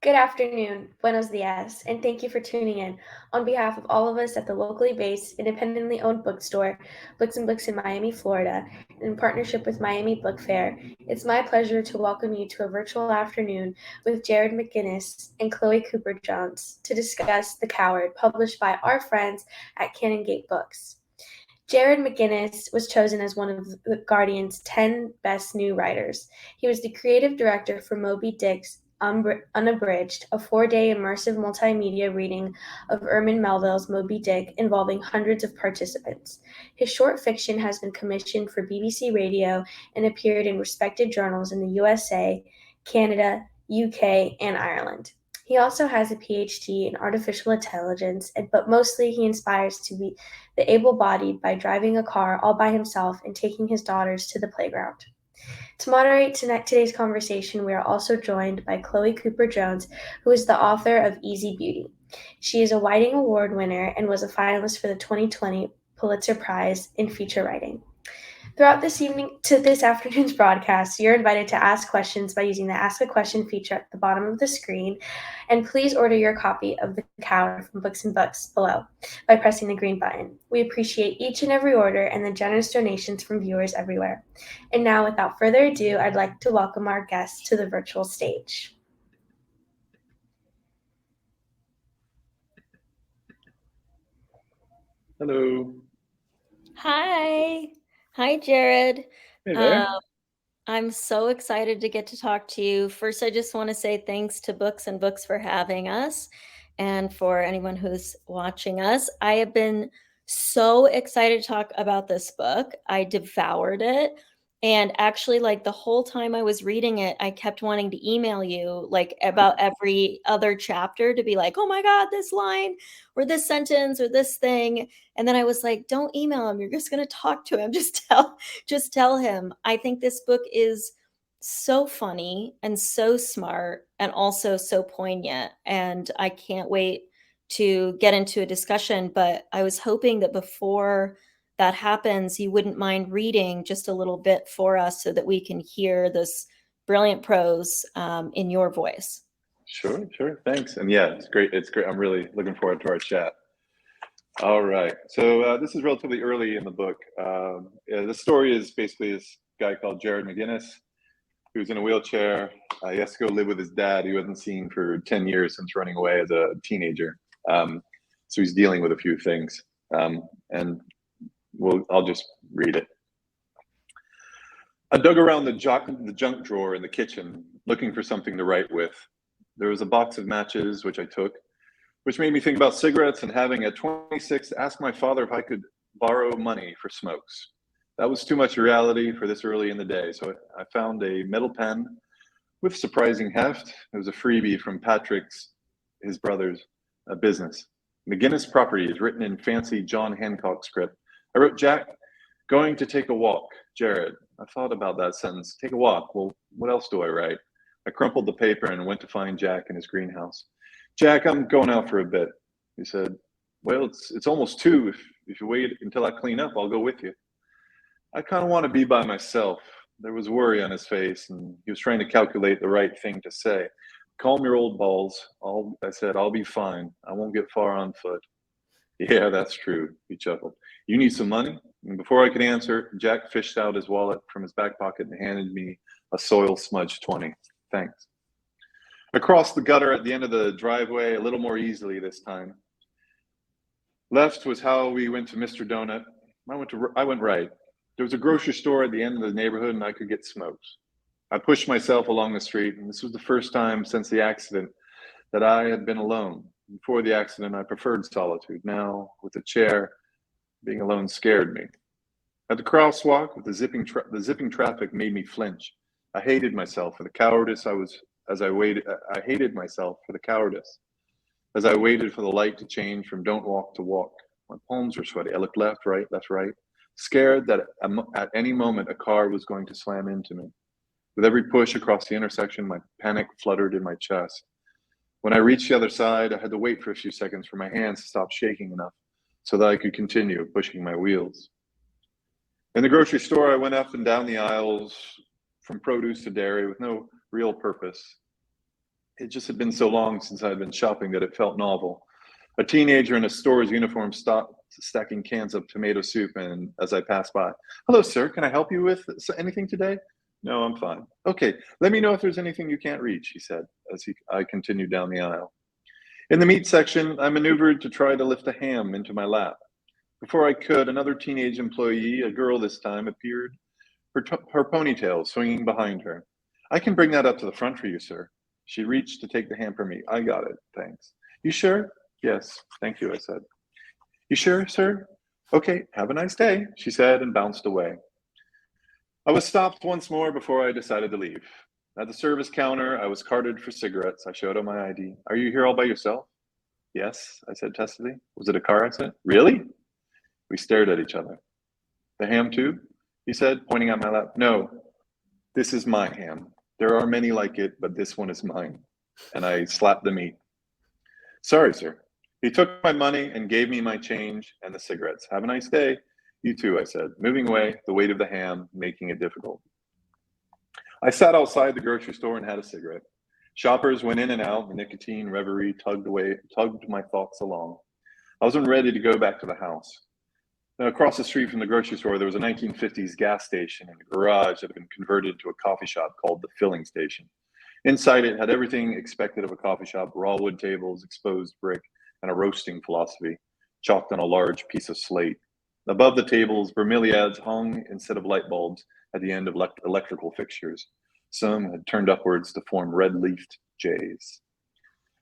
Good afternoon, buenos dias, and thank you for tuning in. On behalf of all of us at the locally based, independently owned bookstore, Books and Books in Miami, Florida, in partnership with Miami Book Fair, it's my pleasure to welcome you to a virtual afternoon with Jared McGinnis and Chloé Cooper Jones to discuss The Coward, published by our friends at Canongate Books. Jared McGinnis was chosen as one of The Guardian's 10 best new writers. He was the creative director for Moby Dick's Unabridged, a 4-day immersive multimedia reading of Herman Melville's Moby Dick involving hundreds of participants. His short fiction has been commissioned for BBC Radio and appeared in respected journals in the USA, Canada, UK, and Ireland. He also has a PhD in artificial intelligence, but mostly he inspires to be the able-bodied by driving a car all by himself and taking his daughters to the playground. To moderate today's conversation, we are also joined by Chloé Cooper Jones, who is the author of Easy Beauty. She is a Whiting Award winner and was a finalist for the 2020 Pulitzer Prize in Feature Writing. Throughout this afternoon's broadcast, you're invited to ask questions by using the Ask a Question feature at the bottom of the screen, and please order your copy of The Coward from Books and Books below by pressing the green button. We appreciate each and every order and the generous donations from viewers everywhere. And now, without further ado, I'd like to welcome our guests to the virtual stage. Hello. Hi. Hi, Jared. Hey there. I'm so excited to get to talk to you. First, I just want to say thanks to Books and Books for having us and for anyone who's watching us. I have been so excited to talk about this book. I devoured it. And actually, like the whole time I was reading it, I kept wanting to email you like about every other chapter to be like, oh my God, this line or this sentence or this thing. And then I was like, don't email him. You're just going to talk to him. Just tell him. I think this book is so funny and so smart and also so poignant. And I can't wait to get into a discussion. But I was hoping that before that happens, you wouldn't mind reading just a little bit for us so that we can hear this brilliant prose in your voice. Sure. Thanks. And yeah, it's great. I'm really looking forward to our chat. All right. So this is relatively early in the book. The story is basically this guy called Jared McGinnis, who's in a wheelchair. He has to go live with his dad, who he hasn't seen for 10 years since running away as a teenager. So he's dealing with a few things. And I'll just read it. I dug around the junk drawer in the kitchen, looking for something to write with. There was a box of matches, which I took, which made me think about cigarettes and having at 26 asked my father if I could borrow money for smokes. That was too much reality for this early in the day, so I found a metal pen with surprising heft. It was a freebie from his brother's business. McGinnis Properties, written in fancy John Hancock script. I wrote, Jack, going to take a walk. Jared. I thought about that sentence. Take a walk. Well, what else do I write? I crumpled the paper and went to find Jack in his greenhouse. Jack, I'm going out for a bit. He said, well, it's almost 2. If you wait until I clean up, I'll go with you. I kind of want to be by myself. There was worry on his face, and he was trying to calculate the right thing to say. Calm your old balls. I said, I'll be fine. I won't get far on foot. Yeah, that's true, he chuckled. You need some money? And before I could answer, Jack fished out his wallet from his back pocket and handed me a soil-smudged 20. Thanks. Across the gutter at the end of the driveway, a little more easily this time. Left was how we went to Mr. Donut. I went right. There was a grocery store at the end of the neighborhood and I could get smokes. I pushed myself along the street, and this was the first time since the accident that I had been alone. Before the accident, I preferred solitude. Now, with the chair, being alone scared me. At the crosswalk, with the zipping traffic made me flinch. I hated myself for the cowardice I hated myself for the cowardice as I waited for the light to change from don't walk to walk. My palms were sweaty. I looked left, right, scared that at any moment a car was going to slam into me. With every push across the intersection, my panic fluttered in my chest. When I reached the other side, I had to wait for a few seconds for my hands to stop shaking enough so that I could continue pushing my wheels. In the grocery store, I went up and down the aisles from produce to dairy with no real purpose. It just had been so long since I had been shopping that it felt novel. A teenager in a store's uniform stacking cans of tomato soup, and as I passed by, "Hello, sir, can I help you with anything today?" "No, I'm fine." "Okay, let me know if there's anything you can't reach," he said as I continued down the aisle. In the meat section, I maneuvered to try to lift a ham into my lap. Before I could, another teenage employee, a girl this time, appeared, her ponytail swinging behind her. "I can bring that up to the front for you, sir." She reached to take the ham from me. "I got it, thanks." "You sure?" "Yes, thank you," I said. "You sure, sir?" "Okay, have a nice day," she said and bounced away. I was stopped once more before I decided to leave. At the service counter, I was carted for cigarettes. I showed him my ID. "Are you here all by yourself?" "Yes," I said testily. "Was it a car accident?" "Really?" We stared at each other. "The ham too?" he said, pointing at my lap. "No, this is my ham. There are many like it, but this one is mine." And I slapped the meat. "Sorry, sir." He took my money and gave me my change and the cigarettes. "Have a nice day." "You too," I said, moving away, the weight of the ham making it difficult. I sat outside the grocery store and had a cigarette. Shoppers went in and out. The nicotine reverie tugged my thoughts along. I wasn't ready to go back to the house. Now, across the street from the grocery store, there was a 1950s gas station and a garage that had been converted into a coffee shop called the Filling Station. Inside it had everything expected of a coffee shop: raw wood tables, exposed brick, and a roasting philosophy, chalked on a large piece of slate. Above the tables, bromeliads hung instead of light bulbs at the end of electrical fixtures. Some had turned upwards to form red-leafed J's.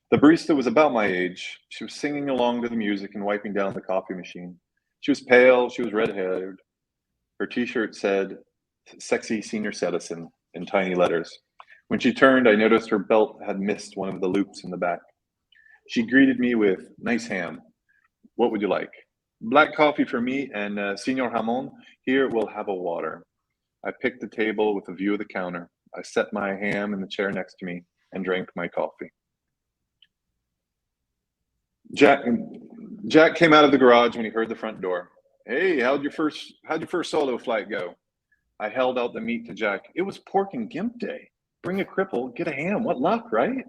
The barista was about my age. She was singing along to the music and wiping down the coffee machine. She was pale, she was red-haired. Her t-shirt said, "Sexy Senior Citizen," in tiny letters. When she turned, I noticed her belt had missed one of the loops in the back. She greeted me with, "Nice ham. What would you like?" "Black coffee for me, and Senor Hamon, here we'll have a water." I picked the table with a view of the counter. I set my ham in the chair next to me and drank my coffee. Jack came out of the garage when he heard the front door. "Hey, how'd your first solo flight go?" I held out the meat to Jack. "It was pork and gimp day. Bring a cripple, get a ham. What luck, right?"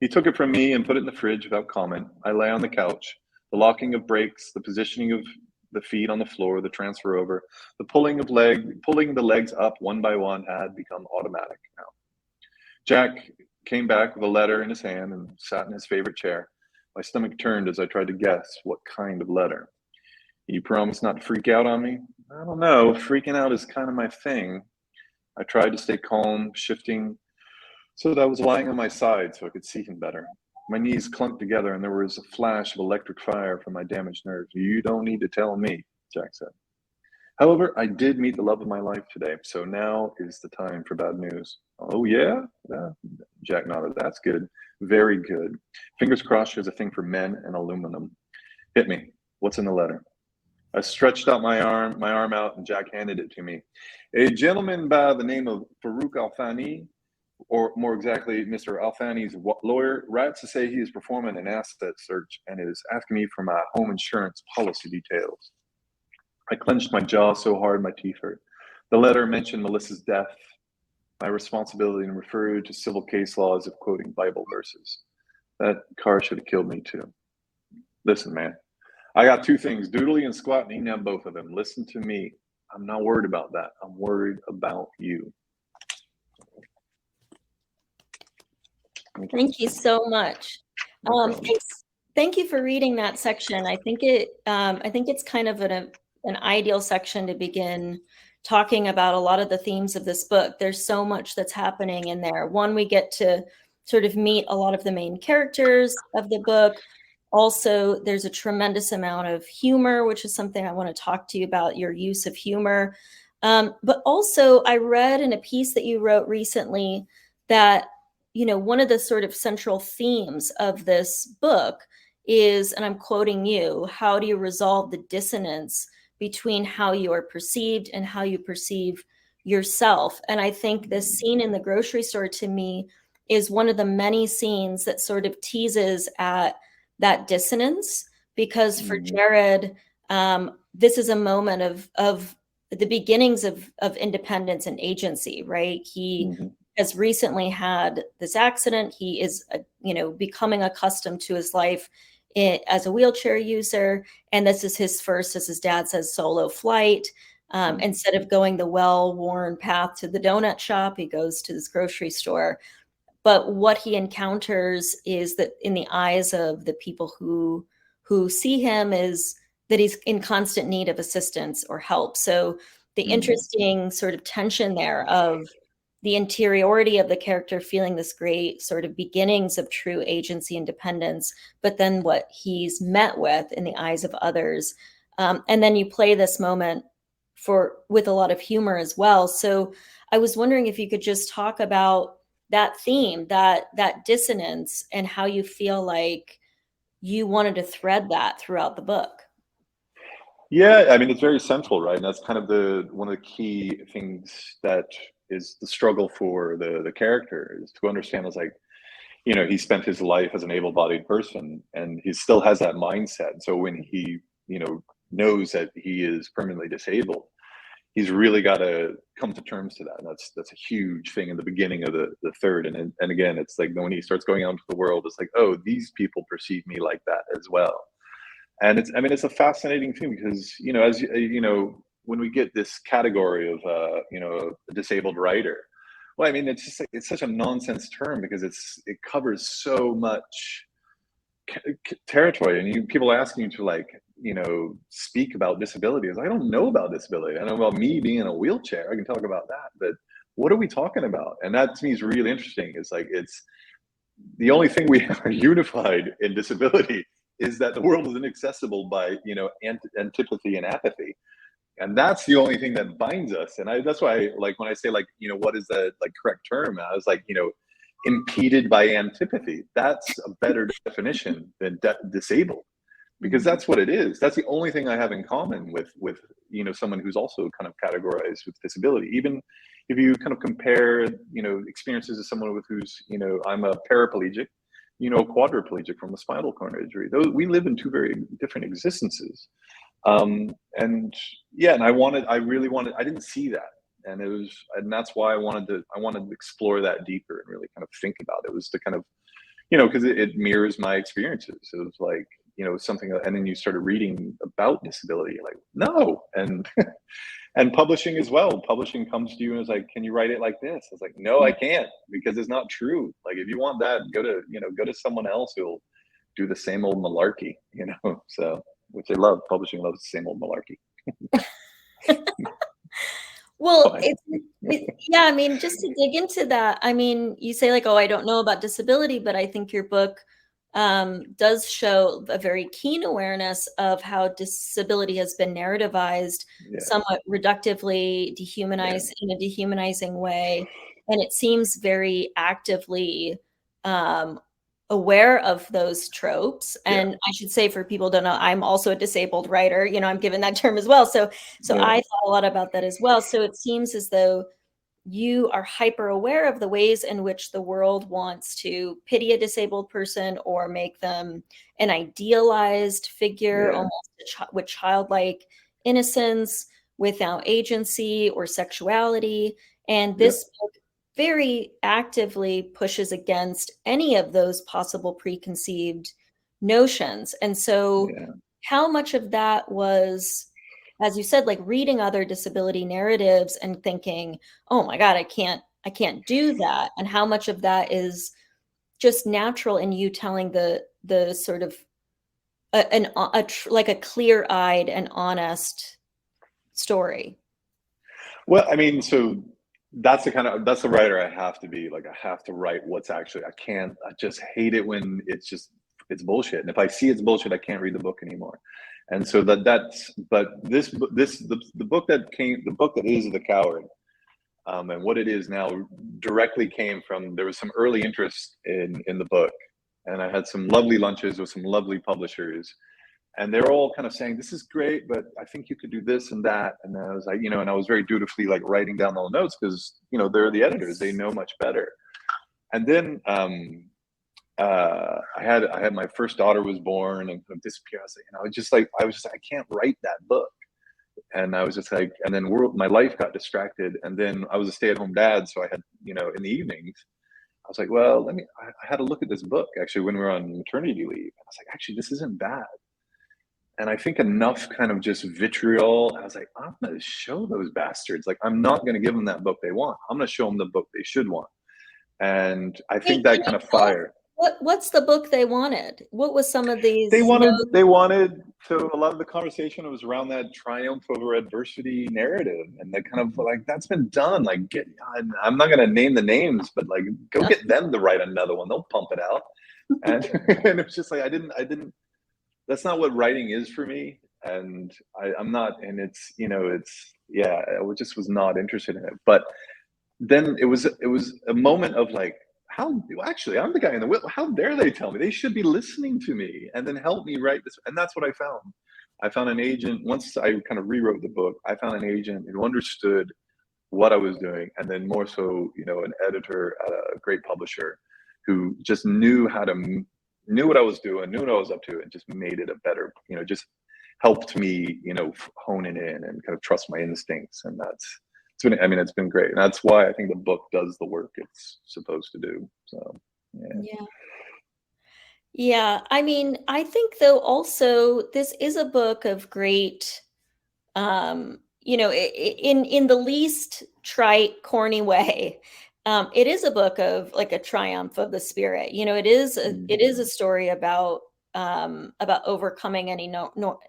He took it from me and put it in the fridge without comment. I lay on the couch. The locking of brakes, the positioning of the feet on the floor, the transfer over, the pulling the legs up one by one had become automatic now. Jack came back with a letter in his hand and sat in his favorite chair. My stomach turned as I tried to guess what kind of letter. "You promise not to freak out on me?" "I don't know. Freaking out is kind of my thing." I tried to stay calm, shifting so that I was lying on my side so I could see him better. My knees clunked together and there was a flash of electric fire from my damaged nerves. "You don't need to tell me," Jack said. "However, I did meet the love of my life today, so now is the time for bad news." "Oh, yeah?" Jack nodded. "That's good. Very good. Fingers crossed she has a thing for men and aluminum." "Hit me. What's in the letter?" I stretched out my arm out, and Jack handed it to me. "A gentleman by the name of Farouk Alfani, or more exactly, Mr. Alfani's lawyer, writes to say he is performing an asset search and is asking me for my home insurance policy details." I clenched my jaw so hard my teeth hurt. The letter mentioned Melissa's death, my responsibility, and referred to civil case law as if quoting Bible verses. That car should have killed me too. "Listen, man, I got two things, doodly and squat, and you can have both of them. Listen to me. I'm not worried about that. I'm worried about you." Thank you so much. No Thank you for reading that section. I think it's kind of an ideal section to begin talking about a lot of the themes of this book. There's so much that's happening in there. One, we get to sort of meet a lot of the main characters of the book. Also, there's a tremendous amount of humor, which is something I want to talk to you about, your use of humor. But also, I read in a piece that you wrote recently that, one of the sort of central themes of this book is, and I'm quoting you, how do you resolve the dissonance between how you are perceived and how you perceive yourself? And I think this scene in the grocery store, to me, is one of the many scenes that sort of teases at that dissonance, because for Jared, this is a moment of the beginnings of independence and agency, right? He has recently had this accident. He is, becoming accustomed to his life as a wheelchair user. And this is his first, as his dad says, solo flight. Instead of going the well-worn path to the donut shop, he goes to this grocery store. But what he encounters is that in the eyes of the people who see him is that he's in constant need of assistance or help. So the interesting sort of tension there of the interiority of the character feeling this great sort of beginnings of true agency and dependence, but then what he's met with in the eyes of others. And then you play this moment with a lot of humor as well. So I was wondering if you could just talk about that theme, that dissonance, and how you feel like you wanted to thread that throughout the book. Yeah, I mean, it's very central, right? And that's kind of one of the key things that is the struggle for the character, is to understand is like, he spent his life as an able-bodied person, and he still has that mindset. So when he, knows that he is permanently disabled, he's really got to come to terms to that. And that's a huge thing in the beginning of the third. And again, it's like when he starts going out into the world, it's like, oh, these people perceive me like that as well. And it's a fascinating thing because, as when we get this category of, a disabled writer, well, I mean, it's just like, it's such a nonsense term because it covers so much territory, and people asking you to like, speak about disabilities. I don't know about disability. I know about me being in a wheelchair. I can talk about that, but what are we talking about? And that to me is really interesting. It's like, it's the only thing we are unified in disability is that the world is inaccessible by, antipathy and apathy. And that's the only thing that binds us. And that's why, like, when I say, like, what is the like correct term? I was like, impeded by antipathy. That's a better definition than disabled, because that's what it is. That's the only thing I have in common with someone who's also kind of categorized with disability. Even if you kind of compare, experiences of someone who's, I'm a paraplegic, quadriplegic from a spinal cord injury. We live in two very different existences. And I really wanted, I didn't see that. And that's why I wanted to explore that deeper and really kind of think about it. It was to kind of, because it mirrors my experiences. It was like, something, and then you started reading about disability, like, no. And and publishing as well. Publishing comes to you and is like, can you write it like this? I was like, no, I can't, because it's not true. Like, if you want that, go to someone else who'll do the same old malarkey, so, which I love. Publishing loves the same old malarkey. Well, yeah, I mean, just to dig into that, I mean, you say like, oh, I don't know about disability, but I think your book does show a very keen awareness of how disability has been narrativized, somewhat reductively, dehumanized in a dehumanizing way. And it seems very actively aware of those tropes. And I should say, for people who don't know, I'm also a disabled writer. I'm given that term as well. So I thought a lot about that as well. So it seems as though you are hyper aware of the ways in which the world wants to pity a disabled person or make them an idealized figure, almost with childlike innocence, without agency or sexuality. And this book very actively pushes against any of those possible preconceived notions. And so how much of that was, as you said, like reading other disability narratives and thinking, oh my God, I can't do that. And how much of that is just natural in you telling the sort of like a clear-eyed and honest story. Well, I mean, so that's the writer I have to be. Like, I have to write what's actually, I just hate it when it's bullshit. And if I see it's bullshit, I can't read the book anymore. And so but the book that is The Coward, and what it is now directly came from, there was some early interest in the book, and I had some lovely lunches with some lovely publishers, and they're all kind of saying, this is great, but I think you could do this and that. And I was like, and I was very dutifully like writing down all the notes, because they're the editors, they know much better. And then I had my first daughter was born and kind of disappeared. I was like, I was just like, I can't write that book. And I was just like, and then my life got distracted. And then I was a stay-at-home dad. So I had, in the evenings, I was like, well, I had to look at this book actually when we were on maternity leave. I was like, actually, this isn't bad. And I think enough kind of just vitriol. I was like, I'm going to show those bastards. Like, I'm not going to give them that book they want. I'm going to show them the book they should want. And I think that kind of fire. What's the book they wanted? What was some of these? They wanted. So a lot of the conversation was around that triumph over adversity narrative, and that kind of like, that's been done. Like, I'm not going to name the names, but like, go get them to write another one. They'll pump it out. And and it was just like, I didn't. That's not what writing is for me, and I'm not. And it's I just was not interested in it. But then it was a moment of like, actually, I'm the guy in the wheel. How dare they tell me? They should be listening to me and then help me write this. And that's what I found. I found an agent. Once I kind of rewrote the book, I found an agent who understood what I was doing. And then more so, an editor at a great publisher who just knew what I was doing, knew what I was up to, and just made it a better, just helped me, hone it in and kind of trust my instincts. And it's been great. And that's why I think the book does the work it's supposed to do. So, yeah. Yeah. I mean, I think though also this is a book of great, in the least trite, corny way. It is a book of like a triumph of the spirit. It is a story about overcoming any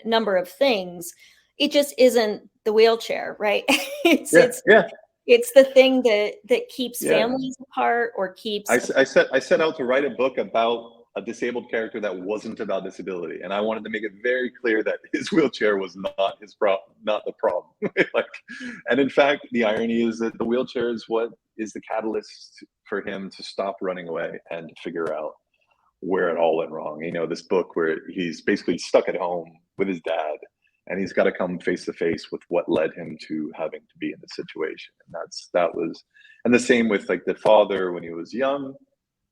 number of things. It just isn't the wheelchair, right? It's the thing that keeps families apart or keeps. I set out to write a book about a disabled character that wasn't about disability, and I wanted to make it very clear that his wheelchair was not the problem. And in fact, the irony is that the wheelchair is what is the catalyst for him to stop running away and to figure out where it all went wrong. This book where he's basically stuck at home with his dad, and he's got to come face to face with what led him to having to be in this situation. And the same with like the father when he was young,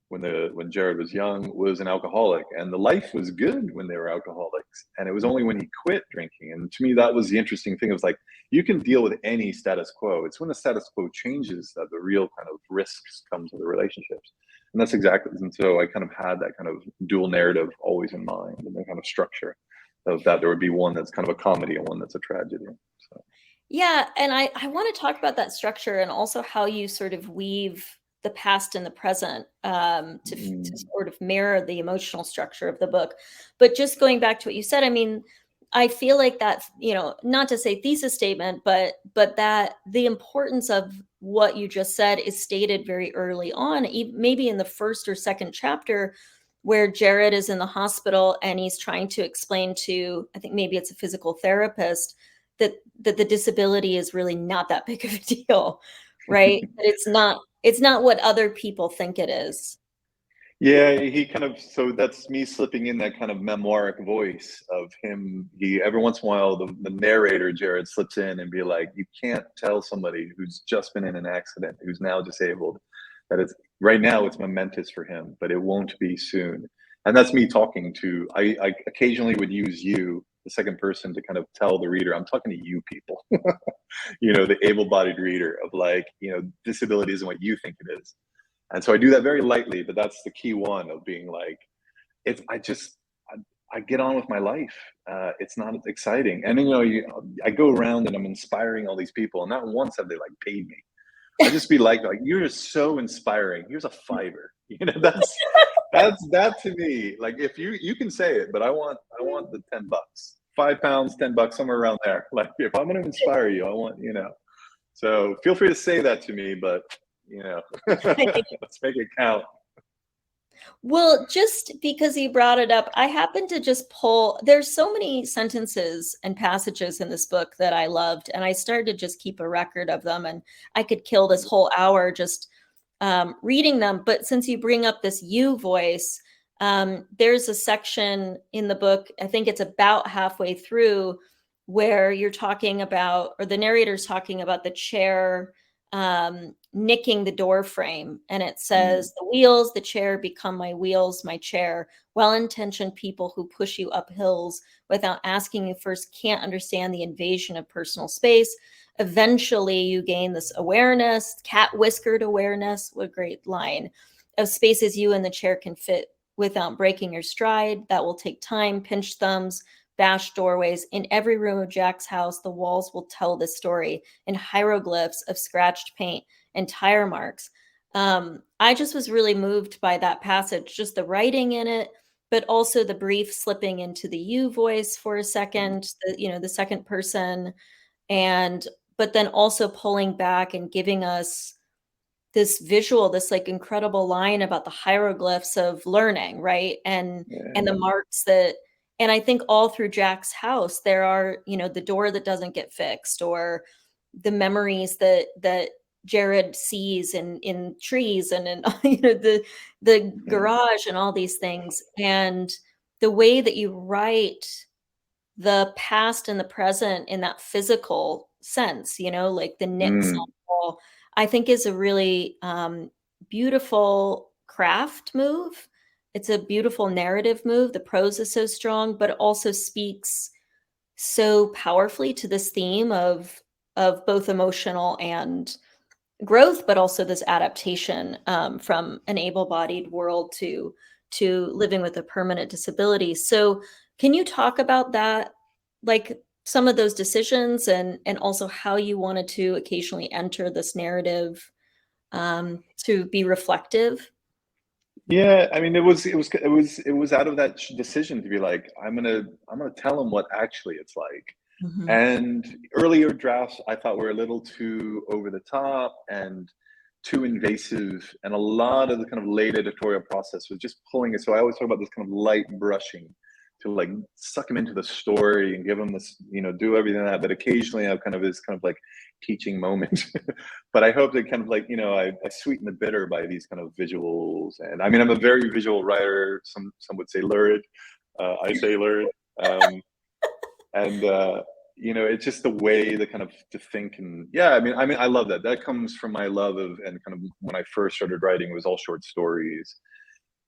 when Jared was young, was an alcoholic, and the life was good when they were alcoholics. And it was only when he quit drinking. And to me, that was the interesting thing. It was like, you can deal with any status quo. It's when the status quo changes that the real kind of risks come to the relationships. And that's exactly, and so I kind of had that kind of dual narrative always in mind, and the kind of structure of that there would be one that's kind of a comedy and one that's a tragedy. So. Yeah, and I want to talk about that structure and also how you sort of weave the past and the present to sort of mirror the emotional structure of the book. But just going back to what you said, I mean, I feel like that, not to say thesis statement, but that the importance of what you just said is stated very early on, maybe in the first or second chapter, where Jared is in the hospital and he's trying to explain to, I think maybe it's a physical therapist, that the disability is really not that big of a deal, right? That it's not what other people think it is. Yeah, so that's me slipping in that kind of memoiric voice of him. Every once in a while, the narrator, Jared, slips in and be like, you can't tell somebody who's just been in an accident, who's now disabled, that it's right now it's momentous for him, but it won't be soon. And that's me talking to, I occasionally would use you, the second person, to kind of tell the reader, I'm talking to you people, the able-bodied reader, of like, disability isn't what you think it is. And so I do that very lightly, but that's the key one of being like, I get on with my life. It's not exciting. And I go around and I'm inspiring all these people, and not once have they like paid me. I just be like, you're just so inspiring. Here's a $5. That's that to me. Like, if you can say it, but I want the $10, £5, $10, somewhere around there. Like, if I'm going to inspire you, I want, so feel free to say that to me, but let's make it count. Well, just because you brought it up, I happened to just pull, there's so many sentences and passages in this book that I loved, and I started to just keep a record of them, and I could kill this whole hour just reading them. But since you bring up this you voice, there's a section in the book, I think it's about halfway through, where you're talking about, or the narrator's talking about the chair nicking the door frame, and it says, "The wheels, the chair become my wheels, my chair. Well-intentioned people who push you up hills without asking you first can't understand the invasion of personal space. Eventually, you gain this awareness, cat-whiskered awareness," what a great line, "of spaces you and the chair can fit without breaking your stride. That will take time, pinch thumbs, bashed doorways. In every room of Jack's house, the walls will tell this story in hieroglyphs of scratched paint and tire marks." I just was really moved by that passage, just the writing in it, but also the brief slipping into the you voice for a second, the second person, and but then also pulling back and giving us this visual, this like incredible line about the hieroglyphs of learning, right? And the marks that, and I think all through Jack's house, there are, the door that doesn't get fixed, or the memories that Jared sees in trees and in the garage and all these things. And the way that you write the past and the present in that physical sense, like the knits on the wall, I think is a really beautiful craft move. It's a beautiful narrative move. The prose is so strong, but it also speaks so powerfully to this theme of both emotional and growth, but also this adaptation from an able-bodied world to living with a permanent disability. So can you talk about that, like some of those decisions, and also how you wanted to occasionally enter this narrative to be reflective? Yeah, I mean, it was out of that decision to be like, I'm gonna tell them what actually it's like. Mhm. And earlier drafts I thought were a little too over the top and too invasive, and a lot of the kind of late editorial process was just pulling it. So I always talk about this kind of light brushing to like suck them into the story and give them this, do everything that. But occasionally I have kind of this kind of like teaching moment. But I hope that kind of like, I sweeten the bitter by these kind of visuals. And I mean, I'm a very visual writer. Some would say lurid. I say lurid. And it's just the way the kind of to think. And yeah, I mean I love that comes from my love of, and kind of when I first started writing, it was all short stories,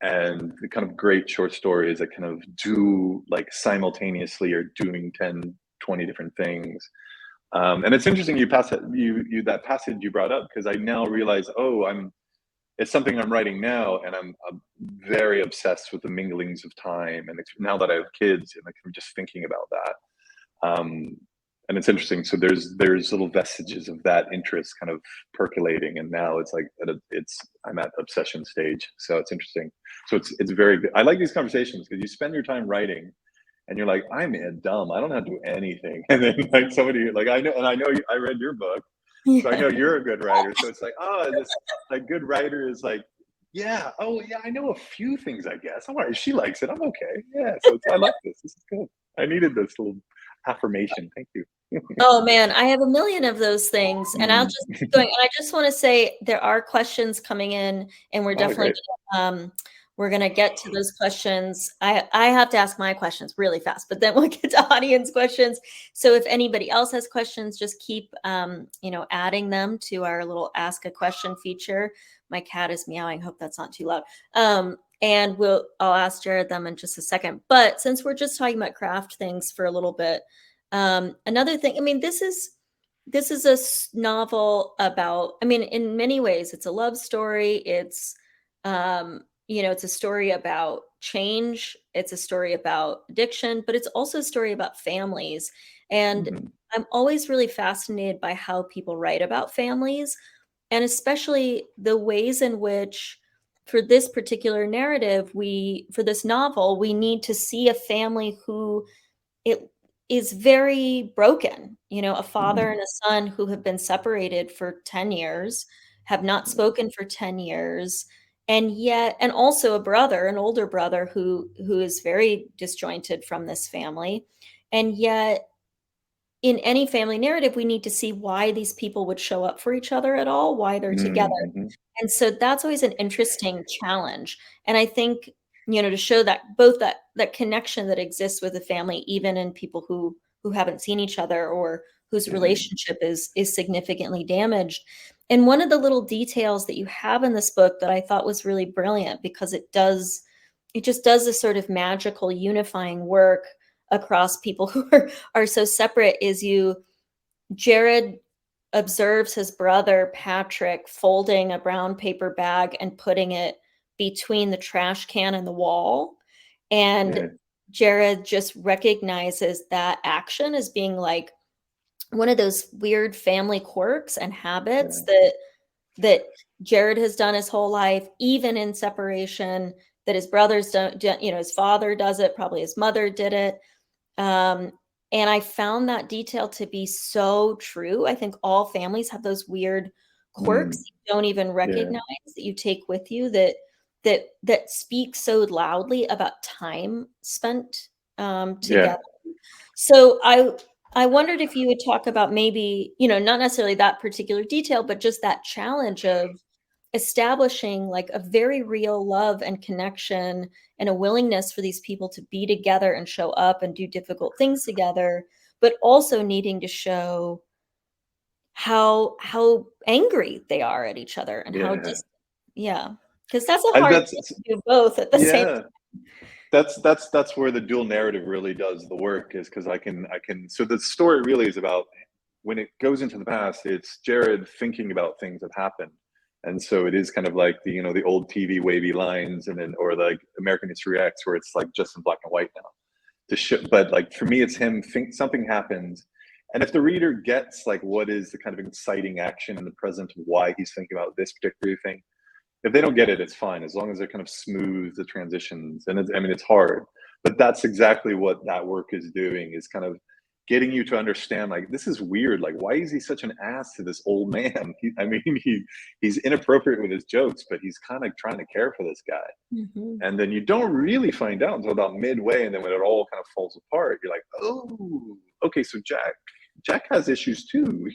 and the kind of great short stories that kind of do like simultaneously are doing 10, 20 different things. And it's interesting you pass it, you that passage you brought up, because I now realize, it's something I'm writing now, and I'm very obsessed with the minglings of time, and it's now that I have kids, and I'm just thinking about that. And it's interesting. So there's little vestiges of that interest kind of percolating, and now it's like I'm at obsession stage. So it's interesting. So it's very good. I like these conversations because you spend your time writing, and you're like, I'm dumb. I don't have to do anything. And then like somebody like I know I read your book, so I know you're a good writer. So it's like, this like good writer is like, yeah, oh yeah, I know a few things. I guess. I'm all right. She likes it. I'm okay. Yeah. So I like this. This is good. I needed this little affirmation. Thank you. Oh man, I have a million of those things, and I'll just keep going. And I just want to say there are questions coming in, and we're definitely we're gonna get to those questions. I have to ask my questions really fast, but then we'll get to audience questions. So if anybody else has questions, just keep adding them to our little ask a question feature. My cat is meowing. Hope that's not too loud. And I'll ask Jared them in just a second. But since we're just talking about craft things for a little bit, another thing, I mean, this is a novel about, I mean, in many ways, it's a love story. It's, it's a story about change. It's a story about addiction, but it's also a story about families. And I'm always really fascinated by how people write about families, and especially the ways in which, for this particular narrative, for this novel, we need to see a family who it is very broken, a father and a son who have been separated for 10 years, have not spoken for 10 years, and also a brother, an older brother who is very disjointed from this family. And yet in any family narrative, we need to see why these people would show up for each other at all, why they're together. And so that's always an interesting challenge. And I think, to show that both that connection that exists with a family, even in people who haven't seen each other, or whose relationship is significantly damaged. And one of the little details that you have in this book that I thought was really brilliant, because it just does this sort of magical unifying work across people who are so separate, is Jared observes his brother Patrick folding a brown paper bag and putting it between the trash can and the wall. And Yeah. Jared just recognizes that action as being like one of those weird family quirks and habits that Jared has done his whole life, even in separation, that his brothers don't, his father does it, probably his mother did it. And I found that detail to be so true. I think all families have those weird quirks you don't even recognize, that you take with you, that speak so loudly about time spent together. So I wondered if you would talk about maybe, not necessarily that particular detail, but just that challenge of establishing like a very real love and connection and a willingness for these people to be together and show up and do difficult things together, but also needing to show how angry they are at each other and how distant. Yeah, because that's a And hard that's thing to do both at the same time. that's where the dual narrative really does the work, is because I can so the story really is about, when it goes into the past, it's Jared thinking about things that happened. And so it is kind of like the old TV wavy lines, and then, or like American History X, where it's like just in black and white now. But like for me, it's him think something happens, and if the reader gets like what is the kind of inciting action in the present, why he's thinking about this particular thing, if they don't get it, it's fine, as long as they're kind of smooth the transitions. And it's hard, but that's exactly what that work is doing, is kind of getting you to understand, like, this is weird, like, why is he such an ass to this old man? He's inappropriate with his jokes, but he's kind of trying to care for this guy. And then you don't really find out until about midway, and then when it all kind of falls apart, you're like, oh, okay, so Jack has issues too.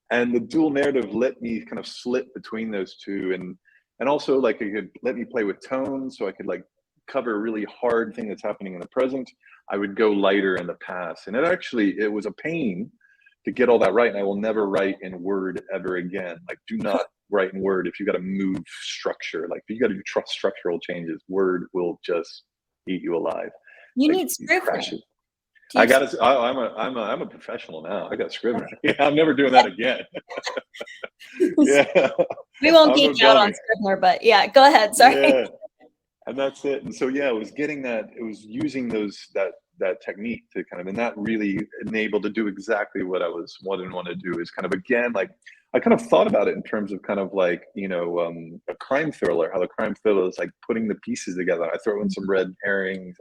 And the dual narrative let me kind of slip between those two, and also like it could let me play with tone, so I could like cover a really hard thing that's happening in the present. I would go lighter in the past, and it was a pain to get all that right. And I will never write in Word ever again. Like, do not write in Word if you got to move structure. Like, if you got to do structural changes, Word will just eat you alive. You like, need Scrivener. I got to. I'm a professional now. I got Scrivener. Yeah, I'm never doing that again. Yeah, we won't geek out on Scrivener, but yeah, go ahead. Sorry. Yeah, and that's it. And so it was getting that. It was using that technique to kind of, and that really enabled to do exactly what I want to do. Is kind of, again, like, I kind of thought about it in terms of kind of like a crime thriller. How the crime thriller is like putting the pieces together. I throw in some red herrings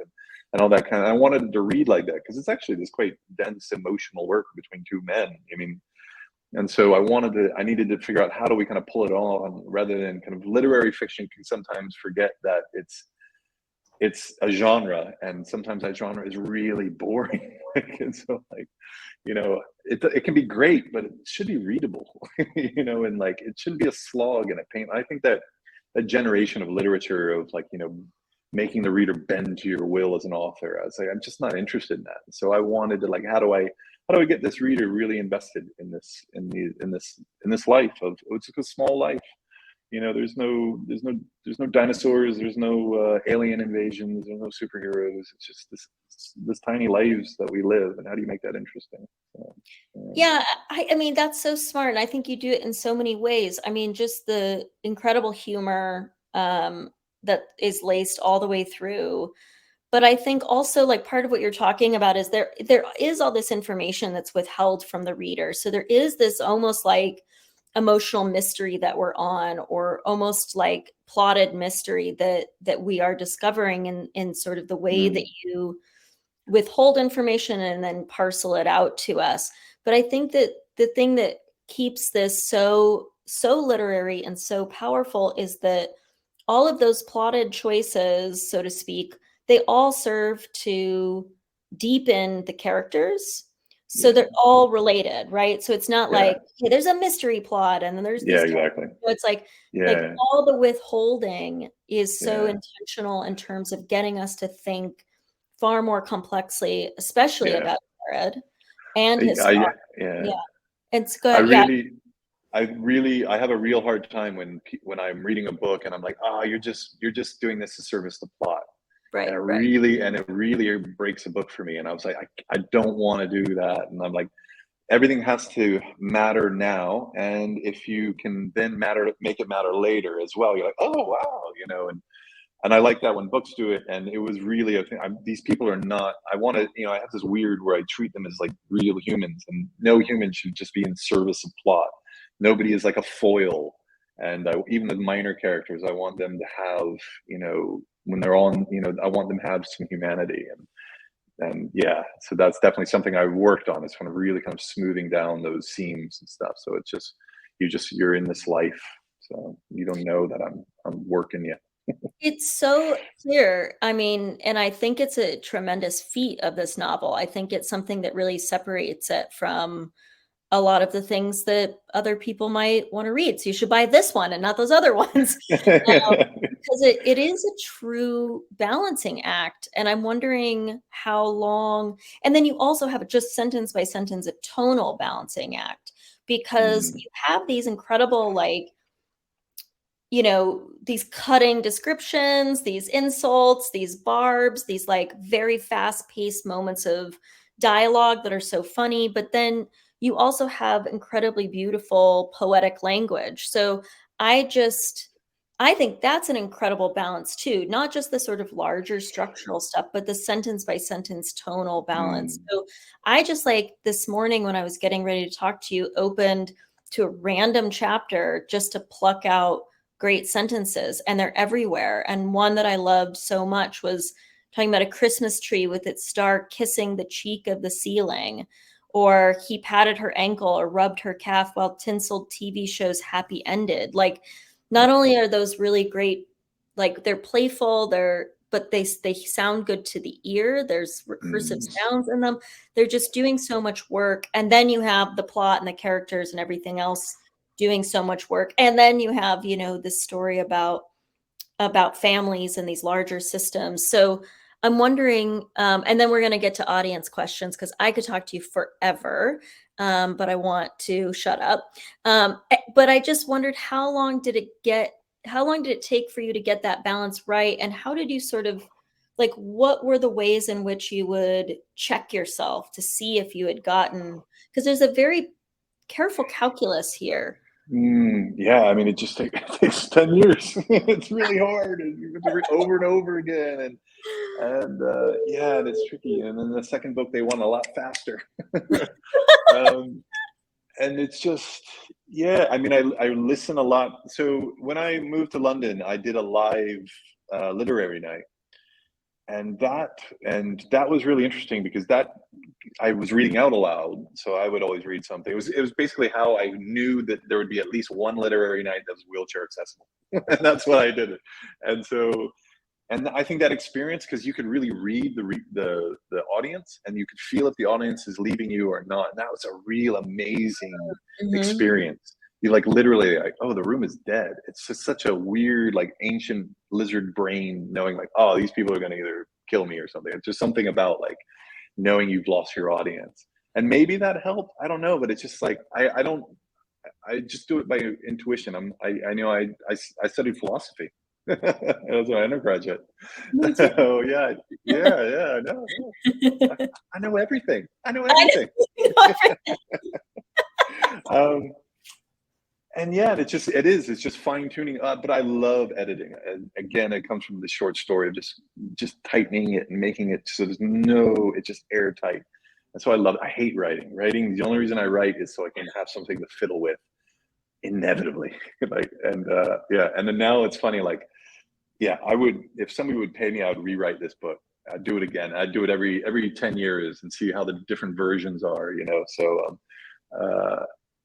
and all that kind of. I wanted it to read like that because it's actually this quite dense emotional work between two men. And so I needed to figure out how do we kind of pull it on, rather than kind of literary fiction can sometimes forget that it's a genre, and sometimes that genre is really boring. And so like, it can be great, but it should be readable, and like, it shouldn't be a slog and a pain. I think that generation of literature of like, making the reader bend to your will as an author, I was like, I'm just not interested in that. So I wanted to like, how do I get this reader really invested in this life of, it's a small life. There's no dinosaurs, there's no alien invasions, there's no superheroes. It's just this tiny lives that we live, and how do you make that interesting? So, yeah, I mean, that's so smart, and I think you do it in so many ways. I mean, just the incredible humor that is laced all the way through. But I think also, like, part of what you're talking about is there is all this information that's withheld from the reader. So there is this almost like emotional mystery that we're on, or almost like plotted mystery that we are discovering in sort of the way that you withhold information and then parcel it out to us. But I think that the thing that keeps this so literary and so powerful is that all of those plotted choices, so to speak, they all serve to deepen the characters. So they're all related, right? So it's not like, hey, there's a mystery plot and then there's this. Exactly. So it's like all the withholding is so intentional in terms of getting us to think far more complexly, especially about Jared and his father. And it's good. I have a real hard time when I'm reading a book and I'm like, oh, you're just doing this to service the plot. And Right, right. it really breaks a book for me. And I was like, I don't want to do that. And I'm like, everything has to matter now. And if you can then make it matter later as well, you're like, oh wow, and I like that when books do it. And it was really a thing. These people are not. I want to, I have this weird where I treat them as like real humans, and no human should just be in service of plot. Nobody is like a foil. And even the minor characters, I want them to have, when they're on, I want them to have some humanity. And yeah, so that's definitely something I worked on. It's kind of really kind of smoothing down those seams and stuff. So it's just you're in this life, so you don't know that I'm working yet. It's so clear. I mean, and I think it's a tremendous feat of this novel. I think it's something that really separates it from a lot of the things that other people might want to read. So you should buy this one and not those other ones. Because it is a true balancing act. And I'm wondering how long, and then you also have just sentence by sentence, a tonal balancing act, because you have these incredible, like, these cutting descriptions, these insults, these barbs, these like very fast paced moments of dialogue that are so funny. But then you also have incredibly beautiful poetic language. So I think that's an incredible balance too, not just the sort of larger structural stuff, but the sentence by sentence tonal balance. So I just, like, this morning when I was getting ready to talk to you, opened to a random chapter just to pluck out great sentences, and they're everywhere. And one that I loved so much was talking about a Christmas tree with its star kissing the cheek of the ceiling, or he patted her ankle or rubbed her calf while tinseled TV shows happy ended. Like, not only are those really great, like, they're playful, but they sound good to the ear. There's recursive sounds in them. They're just doing so much work. And then you have the plot and the characters and everything else doing so much work. And then you have, this story about families and these larger systems. So I'm wondering, and then we're going to get to audience questions, because I could talk to you forever, but I want to shut up. But I just wondered, how long did it take for you to get that balance right? And how did you sort of, like, what were the ways in which you would check yourself to see if you had gotten, because there's a very careful calculus here. Yeah, I mean, it takes 10 years. It's really hard, and you have to read over and over again, and yeah, and it's tricky. And then the second book, they went a lot faster. And it's just, yeah, I mean, I listen a lot. So when I moved to London, I did a live literary night, and that was really interesting, because I was reading out aloud, so I would always read something. It was basically how I knew that there would be at least one literary night that was wheelchair accessible, and that's what I did. And so, and I think that experience, because you could really read the audience, and you could feel if the audience is leaving you or not. And that was a real amazing experience. You like literally like, oh, the room is dead. It's just such a weird, like, ancient lizard brain knowing, like, oh, these people are going to either kill me or something. It's just something about, like, knowing you've lost your audience. And maybe that helped. I don't know, but it's just like, I just do it by intuition. I know I studied philosophy as an undergraduate. So yeah, I know. I know everything. I know everything. And yeah, it's just fine tuning up. But I love editing. And again, it comes from the short story of just tightening it and making it so it's just airtight. And so I love it. I hate writing. The only reason I write is so I can have something to fiddle with inevitably. Yeah. And then now it's funny, like, yeah, if somebody would pay me, I would rewrite this book. I'd do it again. I'd do it every 10 years and see how the different versions are, So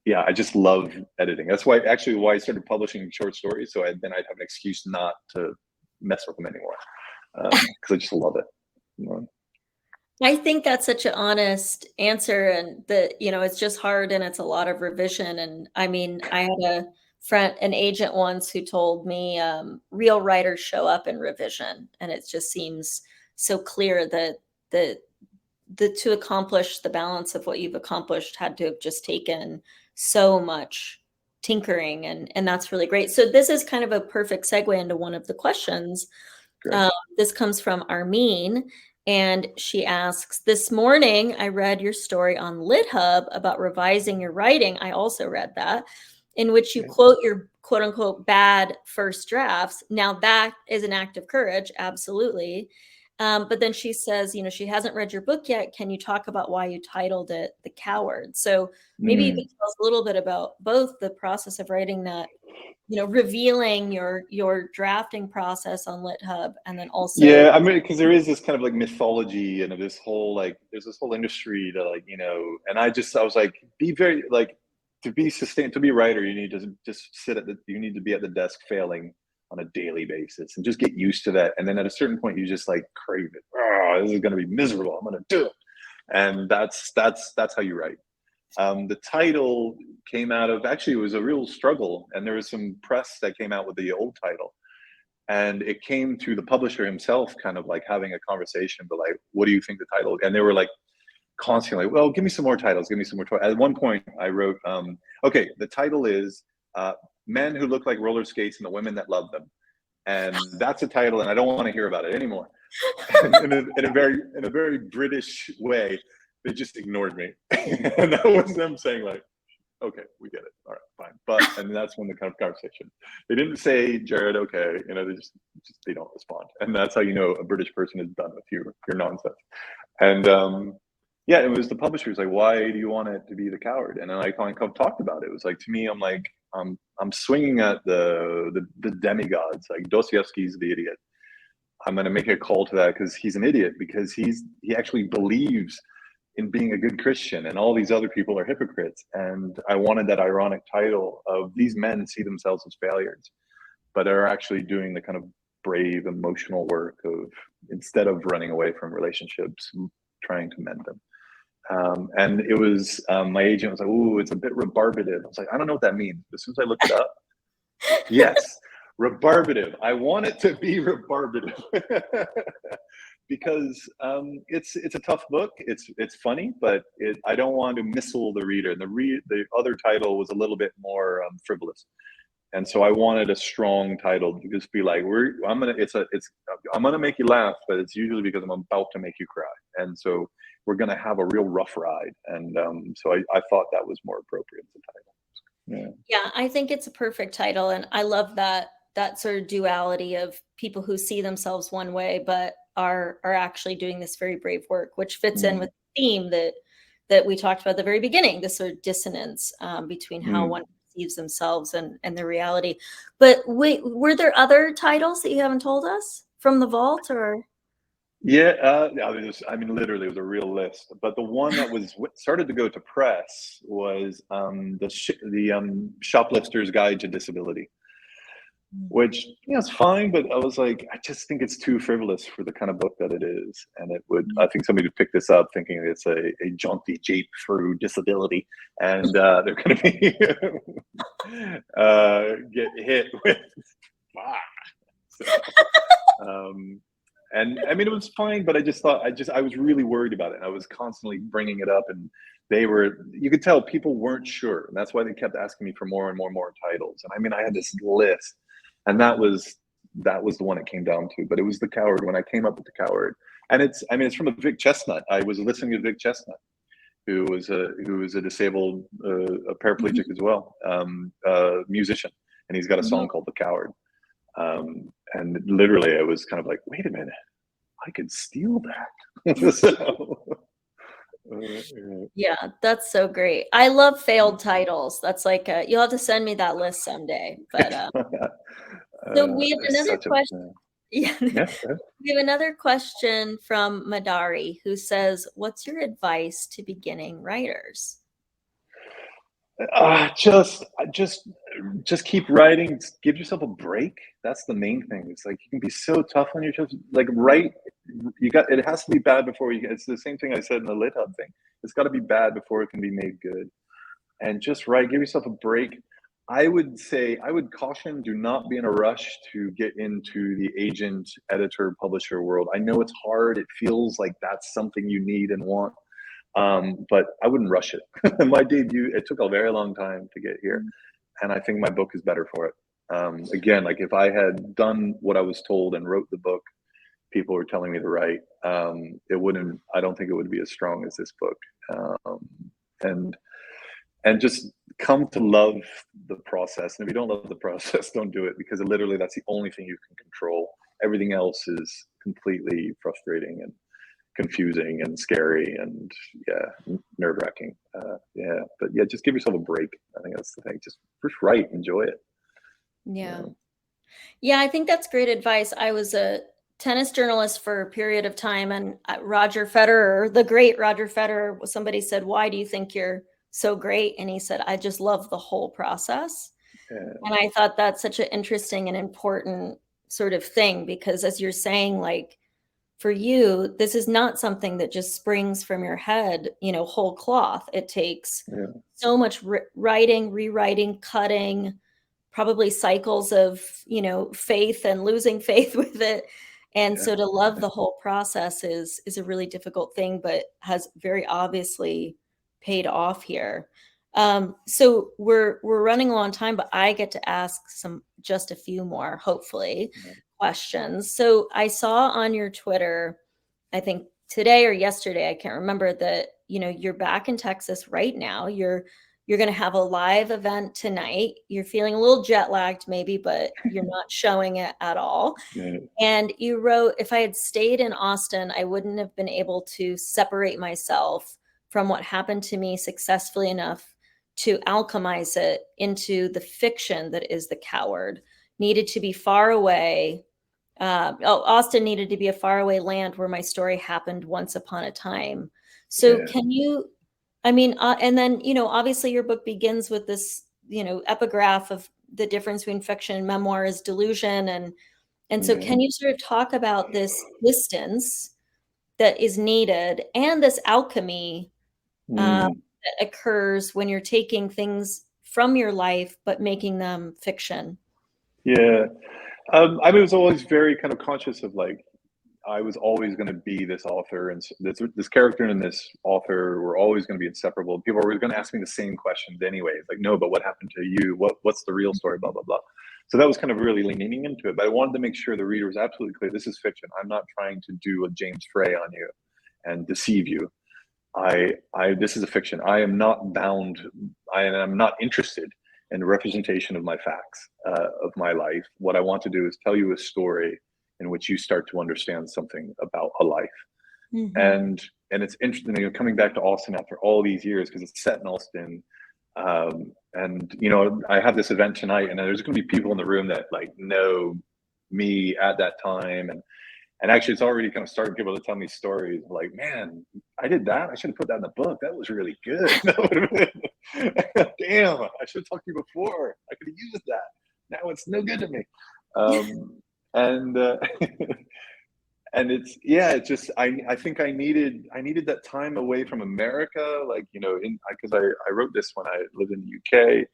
yeah, I just love editing. That's why I started publishing short stories. So then I'd have an excuse not to mess with them anymore, because I just love it. I think that's such an honest answer, and that, it's just hard, and it's a lot of revision. And I mean, I had an agent once who told me, real writers show up in revision, and it just seems so clear that to accomplish the balance of what you've accomplished had to have just taken so much tinkering, and that's really great. So this is kind of a perfect segue into one of the questions. This comes from Armin, and she asks, this morning I read your story on LitHub about revising your writing. I also read that, in which you quote your quote unquote bad first drafts. Now that is an act of courage, absolutely. But then she says, she hasn't read your book yet. Can you talk about why you titled it The Coward? So maybe you could tell us a little bit about both the process of writing that, revealing your drafting process on LitHub, and then also. Yeah, I mean, because there is this kind of like mythology and this whole there's this whole industry to and I was like, be very to be a writer, you need to just you need to be at the desk failing on a daily basis and just get used to that. And then at a certain point, you just crave it. Oh, this is going to be miserable. I'm going to do it. And that's how you write. The title came out of, actually, it was a real struggle. And there was some press that came out with the old title. And it came to the publisher himself, kind of having a conversation, but what do you think the title? And they were constantly, well, give me some more titles. Give me some more titles. At one point I wrote, okay, the title is Men Who Look Like Roller Skates and the Women That Love Them. And that's a title, and I don't want to hear about it anymore. in a very British way, they just ignored me. And that was them saying okay, we get it. All right, fine. And that's when the kind of conversation. They didn't say, Jared, okay, they don't respond. And that's how a British person is done with your nonsense. And yeah, it was the publisher was why do you want it to be The Coward? And then I kind of talked about it. It was to me, I'm swinging at the demigods. Dostoevsky's the idiot. I'm going to make a call to that because he's an idiot, because he actually believes in being a good Christian, and all these other people are hypocrites. And I wanted that ironic title of these men see themselves as failures, but are actually doing the kind of brave, emotional work of, instead of running away from relationships, trying to mend them. And it was, my agent was ooh, it's a bit rebarbative. I was I don't know what that means. As soon as I looked it up, yes, rebarbative. I want it to be rebarbative. Because it's a tough book. It's funny, but I don't want to missile the reader. The other title was a little bit more frivolous, and so I wanted a strong title to just be I'm gonna make you laugh, but it's usually because I'm about to make you cry, and so we're gonna have a real rough ride. And so I thought that was more appropriate as a title. Yeah, I think it's a perfect title, and I love that sort of duality of people who see themselves one way but are actually doing this very brave work, which fits in with the theme that we talked about at the very beginning, this sort of dissonance between how one perceives themselves and their reality. But wait, were there other titles that you haven't told us from the vault, or? Yeah, literally, it was a real list. But the one that started to go to press was the Shoplifter's Guide to Disability, which it's fine, but I was I just think it's too frivolous for the kind of book that it is. And I think somebody would pick this up thinking it's a jaunty jape through disability, and they're going to be get hit with and it was fine, but I just thought I was really worried about it, and I was constantly bringing it up, and you could tell people weren't sure, and that's why they kept asking me for more and more titles. And I had this list, and that was the one it came down to. But it was The Coward when I came up with The Coward. And it's from a Vic Chestnut. I was listening to Vic Chestnut, who was a disabled, a paraplegic as well, musician, and he's got a song called The Coward. And literally I was kind of wait a minute, I could steal that. So, yeah, that's so great. I love failed titles. That's you'll have to send me that list someday. But so we have another question. We have another question from Madari, who says, "What's your advice to beginning writers?" Just keep writing. Give yourself a break. That's the main thing. It's you can be so tough on yourself. Write. It has to be bad before you. It's the same thing I said in the LitHub thing. It's got to be bad before it can be made good. And just write. Give yourself a break. I would caution: do not be in a rush to get into the agent, editor, publisher world. I know it's hard. It feels like that's something you need and want. But I wouldn't rush it. My debut, it took a very long time to get here. and I think my book is better for it. Again, like if I had done what I was told and wrote the book people were telling me to write, it wouldn't. I don't think it would be as strong as this book. And just come to love the process. And if you don't love the process, don't do it, because literally that's the only thing you can control. Everything else is completely frustrating and confusing and scary and nerve-wracking. But yeah, just give yourself a break. I think that's the thing. Just write, enjoy it. Yeah, I think that's great advice. I was a tennis journalist for a period of time, and Roger Federer, the great Roger Federer, somebody said, "Why do you think you're so great?" And he said, "I just love the whole process." And I thought that's such an interesting and important sort of thing, because as you're saying, like, for you, this is not something that just springs from your head, whole cloth. It takes so much writing, rewriting, cutting, probably cycles of, faith and losing faith with it. And so to love the whole process is a really difficult thing, but has very obviously paid off here. So we're running a long time, but I get to ask just a few more, hopefully, questions. So I saw on your Twitter, I think today or yesterday, I can't remember, that you're back in Texas right now. You're going to have a live event tonight. You're feeling a little jet lagged maybe, but you're not showing it at all. And you wrote, "If I had stayed in Austin, I wouldn't have been able to separate myself from what happened to me successfully enough to alchemize it into the fiction that is The Coward. Needed to be far away. Austin needed to be a faraway land where my story happened once upon a time." So can you, and then, obviously your book begins with this, epigraph of the difference between fiction and memoir is delusion. And so can you sort of talk about this distance that is needed and this alchemy that occurs when you're taking things from your life, but making them fiction? I was always very kind of conscious of, like, I was always going to be this author, and this character and this author were always going to be inseparable. People were going to ask me the same questions anyways, like, "No, but what happened to you? What's the real story? Blah blah blah." So that was kind of really leaning into it. But I wanted to make sure the reader was absolutely clear: this is fiction. I'm not trying to do a James Frey on you and deceive you. This is a fiction. I am not bound. I am not interested in the representation of my facts, of my life. What I want to do is tell you a story in which you start to understand something about a life. And it's interesting, coming back to Austin after all these years, because it's set in Austin. And I have this event tonight, and there's going to be people in the room that, like, know me at that time, and actually it's already kind of starting people to tell me stories like, "Man, I did that. I should have put that in the book. That was really good." Damn, I should have talked to you before. I could have used that. Now it's no good to me. And it's just, I think I needed that time away from America, like, because I wrote this when I lived in the UK,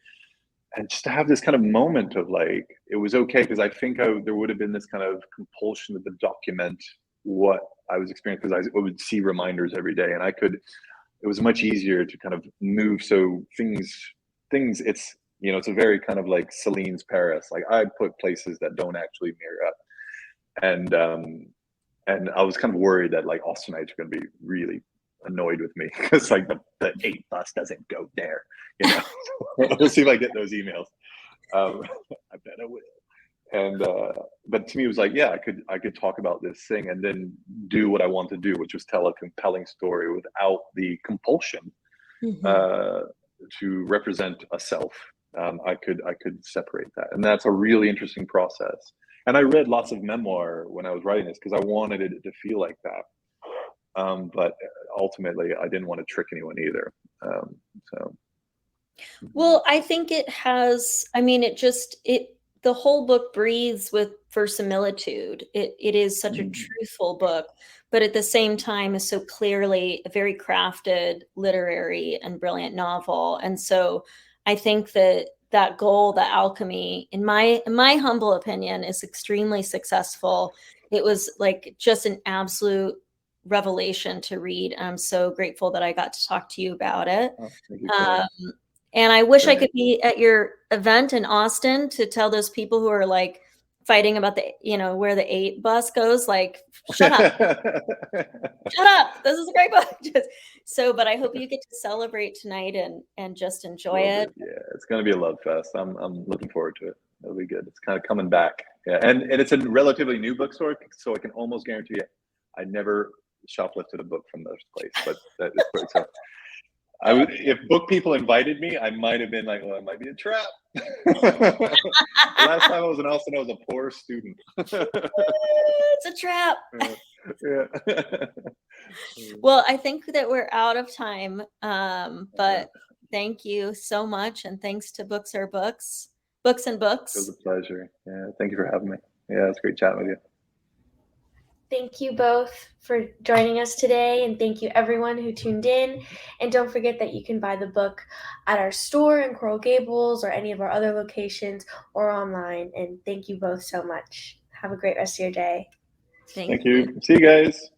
and just to have this kind of moment of, like, it was okay, because I think there would have been this kind of compulsion to document what I was experiencing, because I would see reminders every day, and it was much easier to kind of move. So things it's a very kind of like Celine's Paris. Like, I put places that don't actually mirror up. And I was kind of worried that, like, Austinites are going to be really annoyed with me, because, like, the 8 bus doesn't go there. We'll see if I get those emails. I bet I will. And but to me, it was like, I could talk about this thing and then do what I want to do, which was tell a compelling story without the compulsion to represent a self. I could separate that, and that's a really interesting process. And I read lots of memoir when I was writing this, because I wanted it to feel like that. But ultimately, I didn't want to trick anyone either. Well, I think it has. The whole book breathes with verisimilitude. It is such a truthful book, but at the same time is so clearly a very crafted, literary, and brilliant novel. And so I think that goal, the alchemy, in my humble opinion, is extremely successful. It was like just an absolute revelation to read. I'm so grateful that I got to talk to you about it. Oh, thank you, And I wish I Right. could be at your event in Austin to tell those people who are like fighting about the, where the 8 bus goes, like, shut up, shut up. This is a great book. But I hope you get to celebrate tonight and just enjoy it. Yeah, it's gonna be a love fest. I'm looking forward to it. It'll be good. It's kind of coming back. Yeah, and it's a relatively new bookstore, so I can almost guarantee you, I never shoplifted a book from this place. But that is great. So I would, if book people invited me, I might have been like, well, it might be a trap. The last time I was in Austin, I was a poor student. It's a trap. Yeah. Well, I think that we're out of time, but thank you so much, and thanks to Books and Books. It was a pleasure. Yeah, thank you for having me. Yeah, it's great chatting with you. Thank you both for joining us today, and thank you everyone who tuned in. And don't forget that you can buy the book at our store in Coral Gables or any of our other locations or online. And thank you both so much. Have a great rest of your day. Thank you. See you guys.